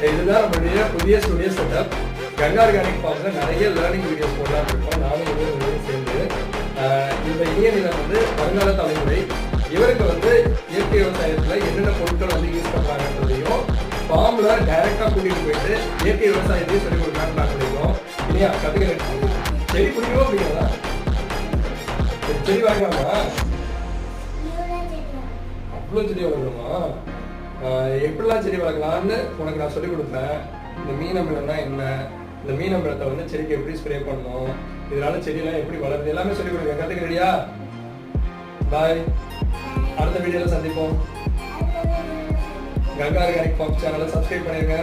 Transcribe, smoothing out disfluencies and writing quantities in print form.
இதுதான் நம்மளுடைய புதிய ஸ்டுடியோ செட்டப். கங்கா ஆர்கானிக் ஃபார்ம்ல நிறைய லேர்னிங் வீடியோஸ் போடலாம் இருக்கோம். நானும் இவரும் சேர்ந்து இந்த இனிய நிலம் வந்து வருங்கால தலைமுறை இவருக்கு வந்து இயற்கை விவசாயத்துல என்னென்ன பொருட்கள் வந்து யூஸ் பண்றாங்கன்றதையும் ஃபார்ம்ல டைரக்டா கூட்டிட்டு போயிட்டு இயற்கை விவசாயத்தையும் சொல்லிக் கொடுக்கலாம்னு நான் சொல்லியிருக்கோம். இல்லையா கத்துக்கிறேன். செடி பிடிக்கணும் அப்படிங்கிறதா? செடி வாங்கலாமா? அவ்வளோ செடி வளர்க்கணுமா? எப்படிலாம் செடி வளர்க்கலாம்னு உனக்கு நான் சொல்லிக் கொடுப்பேன். இந்த மீனமிலம்னா என்ன, இந்த மீனமிலத்தை வந்து செடிக்கு எப்படி ஸ்ப்ரே பண்ணணும், இதனால செடியெல்லாம் எப்படி வளருது எல்லாமே சொல்லிக் கொடுங்க. கத்துக்கிறியா? பாய். அடுத்த வீடியோல சந்திப்போம். கங்கா ஆர்கானிக் ஃபார்ம் சேனலை சப்ஸ்கிரைப் பண்ணிருங்க.